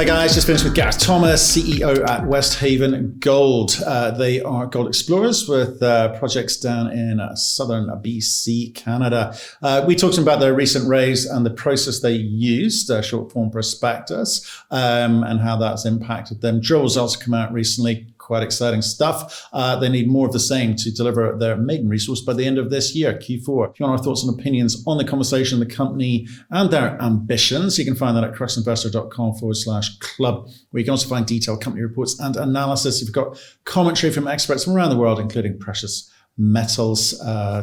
Hi guys, just finished with Gareth Thomas, CEO at Westhaven Gold. They are gold explorers with projects down in southern BC, Canada. We talked about their recent raise and the process they used, short form prospectus, and how that's impacted them. Drill results come out recently. Quite exciting stuff. They need more of the same to deliver their maiden resource by the end of this year, Q4. If you want our thoughts and opinions on the conversation, the company, and their ambitions, you can find that at cruxinvestor.com/club, where you can also find detailed company reports and analysis. You've got commentary from experts from around the world, including precious metals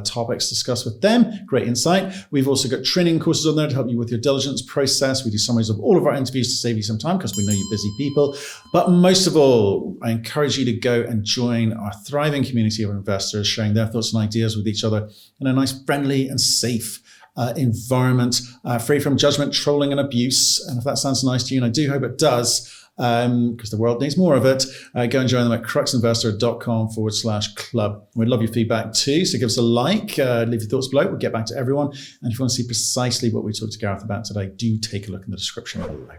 topics discussed with them. Great insight. We've also got training courses on there to help you with your diligence process. We do summaries of all of our interviews to save you some time because we know you're busy people. But most of all, I encourage you to go and join our thriving community of investors, sharing their thoughts and ideas with each other in a nice, friendly and safe environment, free from judgment, trolling and abuse. And if that sounds nice to you, and I do hope it does, because the world needs more of it, go and join them at cruxinvestor.com/club. We'd love your feedback too, so give us a like, leave your thoughts below. We'll get back to everyone. And if you want to see precisely what we talked to Gareth about today, do take a look in the description below.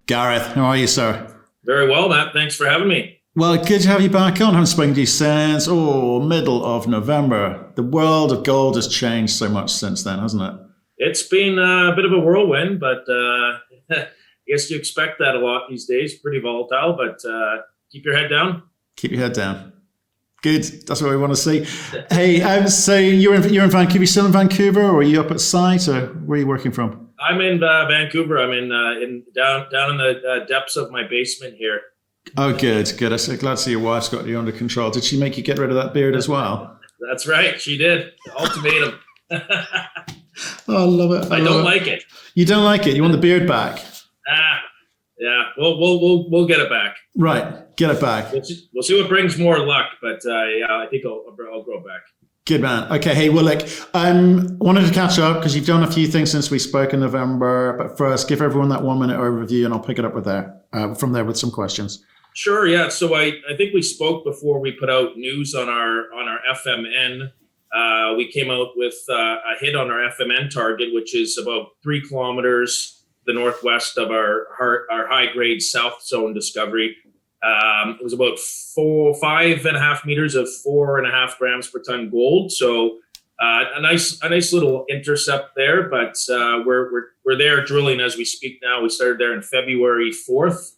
Gareth, how are you, sir? Very well, Matt. Thanks for having me. Well, good to have you back on. I haven't spoken to you since, middle of November. The world of gold has changed so much since then, hasn't it? It's been a bit of a whirlwind, but I guess you expect that a lot these days. Pretty volatile, but keep your head down. Keep your head down. Good. That's what we want to see. Hey, so you're in Vancouver. You still in Vancouver, or are you up at site, or where are you working from? I'm in Vancouver. I'm in down in the depths of my basement here. Oh, good. I'm so glad to see your wife's got you under control. Did she make you get rid of that beard as well? That's right. She did. Ultimatum. Oh, I love it. I don't like it. You don't like it? You want the beard back? Yeah. We'll get it back. Right, get it back. We'll see what brings more luck, but yeah, I think I'll grow back. Good man. Okay. Hey, well, look, wanted to catch up because you've done a few things since we spoke in November. But first, give everyone that 1 minute overview, and I'll pick it up from there with some questions. Sure. Yeah. So I think we spoke before we put out news on our FMN. We came out with a hit on our FMN target, which is about 3 kilometers the northwest of our high-grade south zone discovery. It was about 5.5 meters of 4.5 grams per ton gold. So a nice little intercept there. But we're there drilling as we speak now. We started there in February 4th.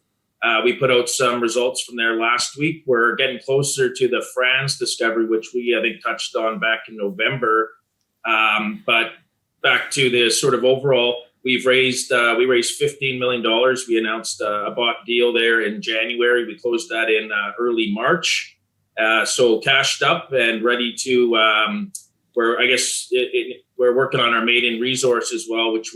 We put out some results from there last week. We're getting closer to the Franz discovery, which we, I think, touched on back in November. But back to the sort of overall, we raised $15 million. We announced a bought deal there in January. We closed that in early March. So cashed up and ready to, we're working on our maiden resource as well, which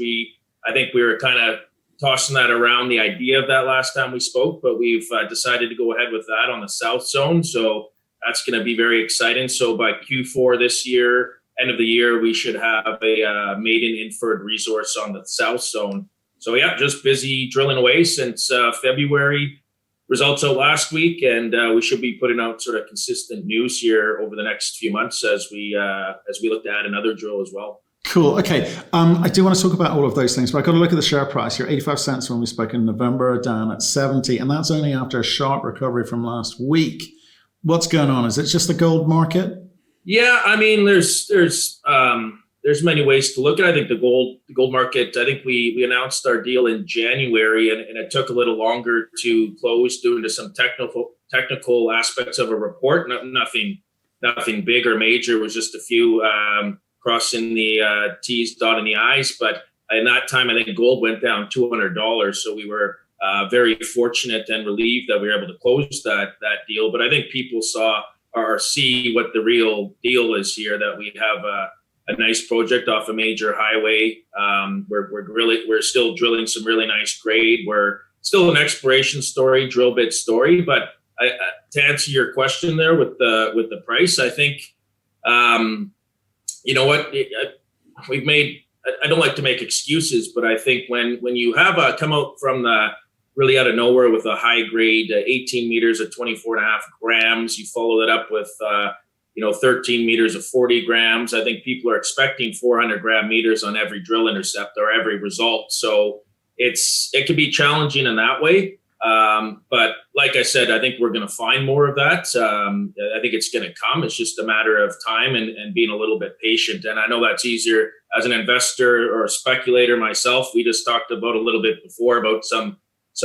I think we were kind of tossing that around, the idea of that last time we spoke, but we've decided to go ahead with that on the south zone. So that's going to be very exciting. So by Q4 this year, end of the year, we should have a maiden inferred resource on the south zone. So yeah, just busy drilling away since February. Results out last week, and we should be putting out sort of consistent news here over the next few months as we look to add another drill as well. Cool. Okay. I do want to talk about all of those things, but I've got to look at the share price. You're 85 cents when we spoke in November, down at 70, and that's only after a sharp recovery from last week. What's going on? Is it just the gold market? Yeah, I mean, there's many ways to look at it. I think the gold market, I think we announced our deal in January, and it took a little longer to close due to some technical aspects of a report. Nothing big or major. It was just a few crossing the T's, dotting the I's. But in that time, I think gold went down $200. So we were very fortunate and relieved that we were able to close that deal. But I think people saw or see what the real deal is here, that we have a nice project off a major highway. We're still drilling some really nice grade. We're still an exploration story, drill bit story. But to answer your question there with the price, I think, you know what, we've made, I don't like to make excuses, but I think when you have come out from really out of nowhere with a high grade 18 meters at 24.5 grams, you follow that up with 13 meters of 40 grams. I think people are expecting 400 gram meters on every drill intercept or every result. So it can be challenging in that way. But like I said, I think we're going to find more of that. I think it's going to come. It's just a matter of time and being a little bit patient. And I know that's easier as an investor or a speculator myself. We just talked about a little bit before about some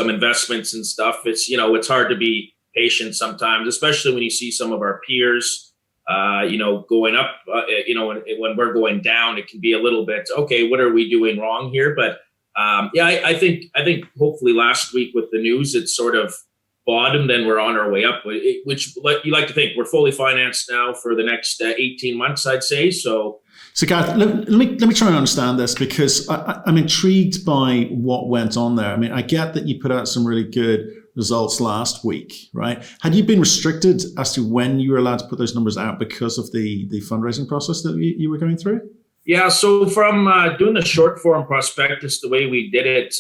investments and stuff. It's, it's hard to be patient sometimes, especially when you see some of our peers, going up, when we're going down, it can be a little bit, okay, what are we doing wrong here? But I think hopefully last week with the news, it's sort of bottomed and we're on our way up, which you like to think we're fully financed now for the next 18 months, I'd say. So Gareth, let me try and understand this, because I'm intrigued by what went on there. I mean, I get that you put out some really good results last week, right? Had you been restricted as to when you were allowed to put those numbers out because of the fundraising process that you were going through? Yeah, so from doing the short form prospectus the way we did it,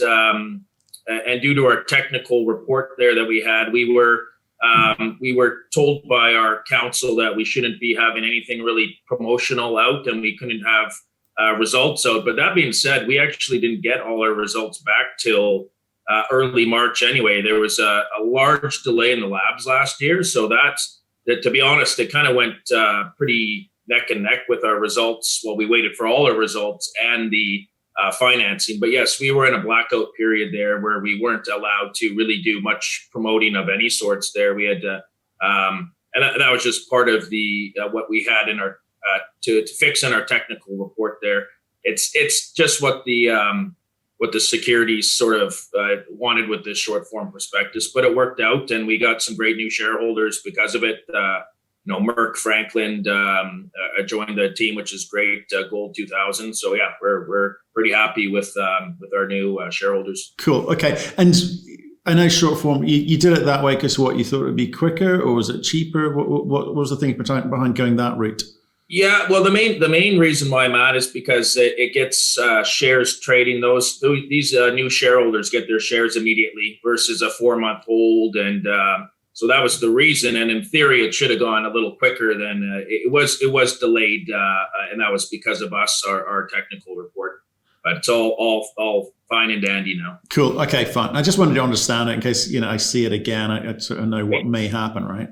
and due to our technical report there that we had, we were told by our council that we shouldn't be having anything really promotional out, and we couldn't have results out. But that being said, we actually didn't get all our results back till early March anyway. There was a large delay in the labs last year, so that to be honest, it kind of went pretty neck and neck with our results. Well, we waited for all our results and the financing. But yes, we were in a blackout period there where we weren't allowed to really do much promoting of any sorts there. We had to, and that was just part of the what we had in our to fix in our technical report there. It's just what the securities sort of wanted with this short form prospectus, but it worked out, and we got some great new shareholders because of it. Merck Franklin joined the team, which is great. Gold 2000. So yeah, we're pretty happy with our new shareholders. Cool. Okay. And I know short form, you did it that way because what, you thought it would be quicker, or was it cheaper? What was the thing behind going that route? Yeah, well, the main reason why I'm at is because it gets shares trading. These new shareholders get their shares immediately versus a 4-month hold, and so that was the reason. And in theory, it should have gone a little quicker than it was. It was delayed, and that was because of us, our technical report. But it's all fine and dandy now. Cool. Okay, fine. I just wanted to understand it in case I see it again. I sort of know what may happen, right?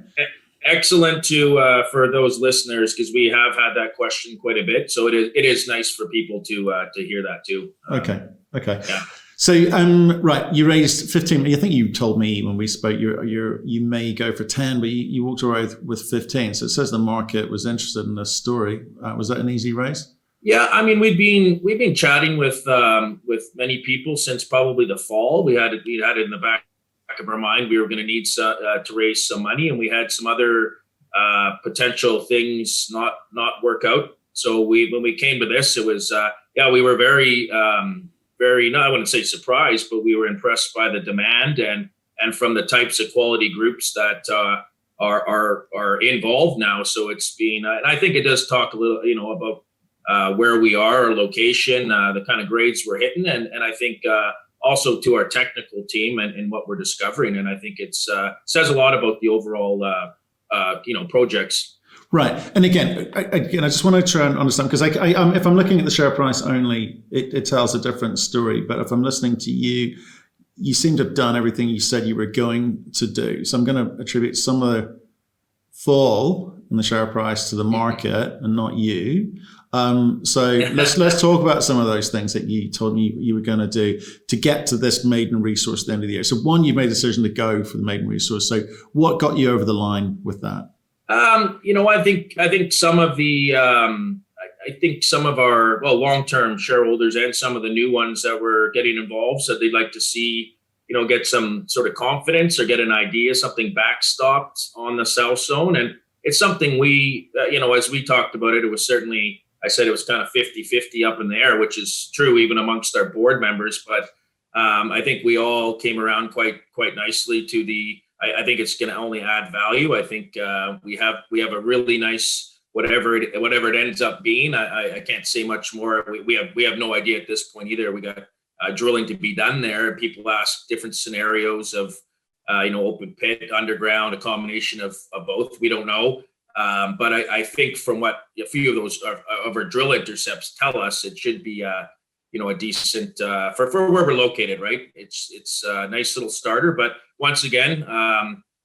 Excellent for those listeners, because we have had that question quite a bit. So it is nice for people to hear that too. Okay. Yeah. So right, you raised 15. I think you told me when we spoke you may go for 10, but you walked away with 15. So it says the market was interested in this story. Was that an easy raise? Yeah, I mean, we've been chatting with many people since probably the fall. We had it in the back of our mind. We were going to need to raise some money, and we had some other potential things not work out. So when we came to this, it was we were very I wouldn't say surprised, but we were impressed by the demand and from the types of quality groups that are involved now. So it's been, and I think it does talk a little, about where we are, our location, the kind of grades we're hitting, and I think also to our technical team and what we're discovering. And I think it's says a lot about the overall projects. Right. And again, I just want to try and understand, because if I'm looking at the share price only, it tells a different story. But if I'm listening to you, you seem to have done everything you said you were going to do. So I'm going to attribute some of the fall in the share price to the market and not you. Let's talk about some of those things that you told me you were going to do to get to this maiden resource at the end of the year. So one, you made a decision to go for the maiden resource. So what got you over the line with that? I think some of the some of our long-term shareholders and some of the new ones that were getting involved said they'd like to see, get some sort of confidence or get an idea, something backstopped on the south zone. And it's something we, as we talked about it, it was certainly, I said it was kind of 50-50 up in the air, which is true even amongst our board members. But I think we all came around quite nicely to the, I think it's going to only add value. I think we have a really nice, whatever it ends up being. I can't say much more. We have no idea at this point either. We got drilling to be done there. People ask different scenarios of, open pit, underground, a combination of both. We don't know. But I think from what a few of those of our drill intercepts tell us, it should be a decent for where we're located, right? It's a nice little starter. But once again,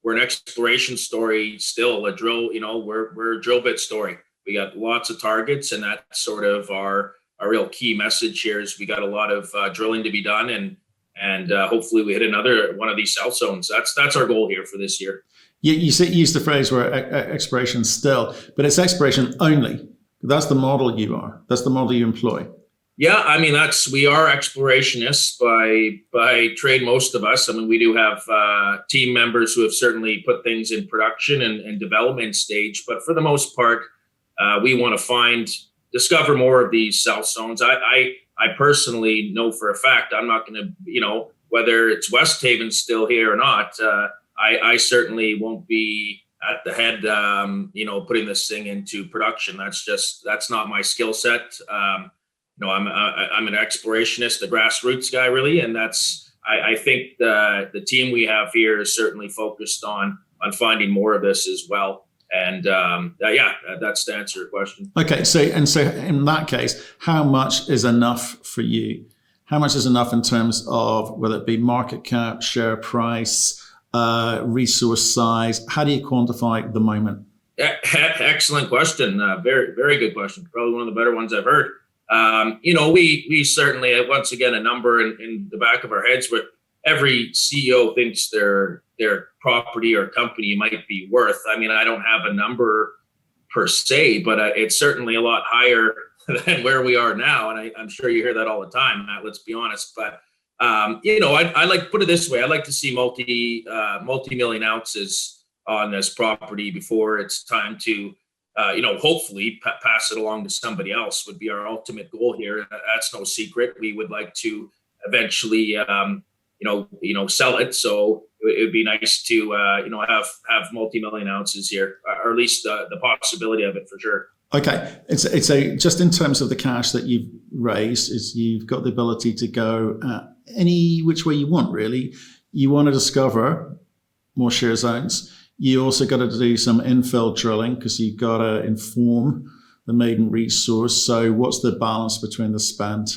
we're an exploration story still. A drill, we're a drill bit story. We got lots of targets, and that's sort of our real key message here. Is we got a lot of drilling to be done, and hopefully we hit another one of these south zones. That's our goal here for this year. You use the phrase where exploration still, but it's exploration only. That's the model you are. That's the model you employ. Yeah, I mean, we are explorationists by trade, most of us. I mean, we do have team members who have certainly put things in production and development stage, but for the most part, we want to discover more of these south zones. I personally know for a fact I'm not going to, whether it's Westhaven still here or not, I certainly won't be at the head, putting this thing into production. That's not my skill set. I'm an explorationist, a grassroots guy, really, and I think the team we have here is certainly focused on finding more of this as well. And that's to answer your question. Okay, so in that case, how much is enough for you? How much is enough in terms of whether it be market cap, share price, resource size? How do you quantify the moment? Excellent question. Very, very good question. Probably one of the better ones I've heard. We certainly, once again, a number in the back of our heads where every CEO thinks their property or company might be worth. I mean, I don't have a number per se, but it's certainly a lot higher than where we are now. And I'm sure you hear that all the time, Matt, let's be honest. But, I like to put it this way. I like to see multi-million ounces on this property before it's time to, hopefully pass it along to somebody else would be our ultimate goal here. That's no secret. We would like to eventually, sell it. So it would be nice to, have multi-million ounces here, or at least the possibility of it for sure. Okay, it's just in terms of the cash that you've raised, is you've got the ability to go any which way you want, really. You want to discover more shear zones. You also got to do some infill drilling because you've got to inform the maiden resource. So what's the balance between the spend?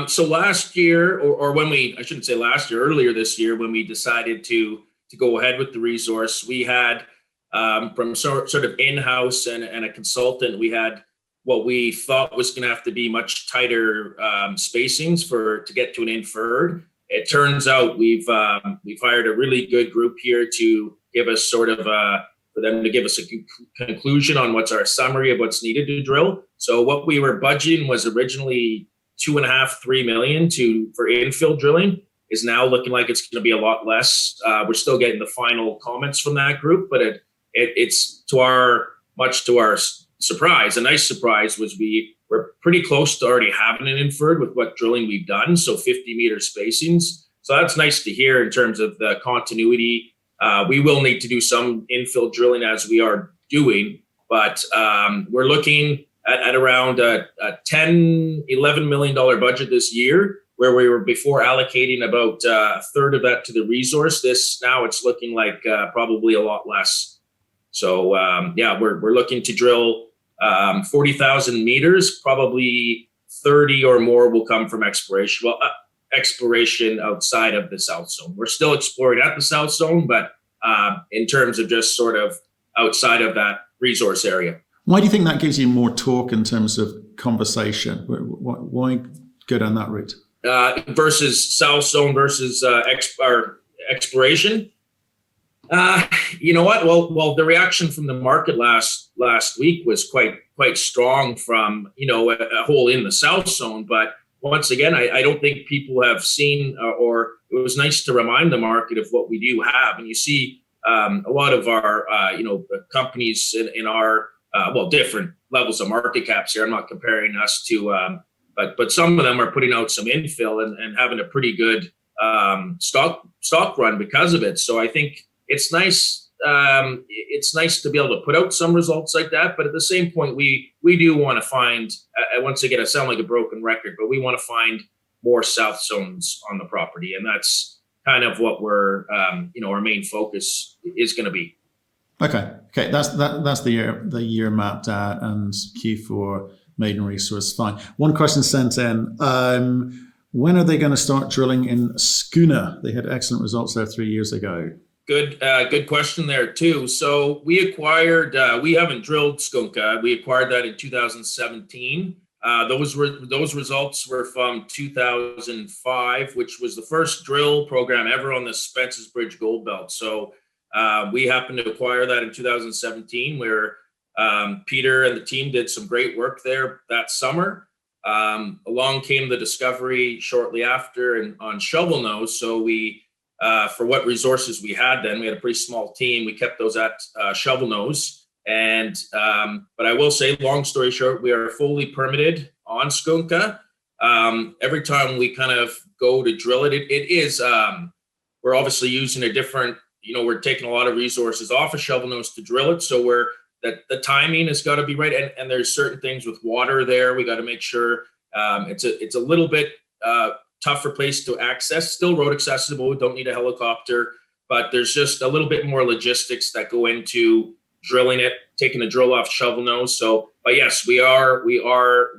So last year, or I shouldn't say last year, earlier this year, when we decided to go ahead with the resource, we had from sort of in-house and a consultant, we had what we thought was going to have to be much tighter spacings to get to an inferred. It turns out we've hired a really good group here to give us for them to give us a conclusion on what's our summary of what's needed to drill. So what we were budgeting was originally $2.5-3 million for infill drilling, is now looking like it's going to be a lot less. We're still getting the final comments from that group, but it's much to our surprise. A nice surprise was we're pretty close to already having an inferred with what drilling we've done, so 50-meter spacings. So that's nice to hear in terms of the continuity. We will need to do some infill drilling as we are doing, but we're looking at around a $10-11 million budget this year, where we were before allocating about a third of that to the resource. Now it's looking like probably a lot less. So we're looking to drill 40,000 meters. Probably 30 or more will come from exploration. Well, exploration outside of the south zone. We're still exploring at the south zone, but in terms of just sort of outside of that resource area. Why do you think that gives you more talk in terms of conversation? Why go down that route? Versus south zone versus exploration? You know what? Well, the reaction from the market last week was quite strong from, a hole in the south zone. But once again, I don't think people have seen, or it was nice to remind the market of what we do have. And you see a lot of our, companies in our, different levels of market caps here. I'm not comparing us to, but some of them are putting out some infill and having a pretty good stock run because of it. So I think it's nice. It's nice to be able to put out some results like that. But at the same point, we do want to find, once again, I sound like a broken record, but we want to find more south zones on the property. And that's kind of what we're, our main focus is going to be. Okay. That's the year mapped out and Q4 maiden resource. Fine. One question sent in. When are they going to start drilling in Skoonka? They had excellent results there 3 years ago. Good question there too. So we acquired, we haven't drilled Skoonka. We acquired that in 2017. Those results were from 2005, which was the first drill program ever on the Spence's Bridge Gold Belt. So we happened to acquire that in 2017, where Peter and the team did some great work there that summer. Along came the discovery shortly after and on Shovel Nose. So we, for what resources we had then, we had a pretty small team. We kept those at Shovel Nose. And but I will say, long story short, we are fully permitted on Skoonka. Every time we kind of go to drill it, it is, we're obviously using a different, we're taking a lot of resources off of Shovel Nose to drill it. So the timing has got to be right. And there's certain things with water there. We got to make sure it's a little bit tougher place to access, still road accessible. We don't need a helicopter, but there's just a little bit more logistics that go into drilling it, taking the drill off Shovel Nose. So, but yes, we are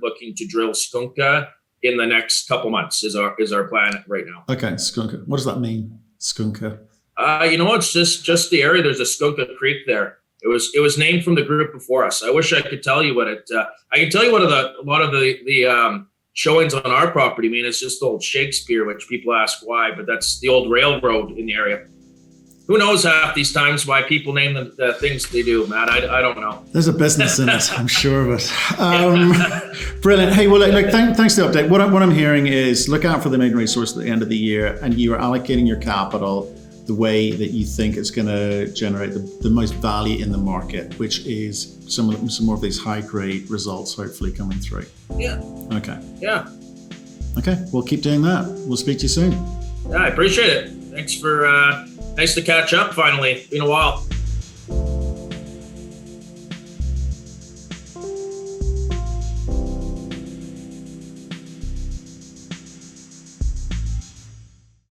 looking to drill Skoonka in the next couple months is our plan right now. Okay, Skoonka. What does that mean, Skoonka? It's just the area. There's a Skoonka Creek there. It was named from the group before us. I wish I could tell you what it. I can tell you what a lot of the showings on our property mean. It's just old Shakespeare, which people ask why, but that's the old railroad in the area. Who knows half these times why people name the things they do, Matt? I don't know. There's a business in it, I'm sure of it. Brilliant. Hey, well, thanks for the update. What I'm hearing is look out for the maiden resource at the end of the year, and you are allocating your capital the way that you think it's going to generate the most value in the market, which is some more of these high-grade results hopefully coming through. Yeah. Okay. Yeah. Okay, we'll keep doing that. We'll speak to you soon. Yeah, I appreciate it. Thanks for, nice to catch up finally. Been a while.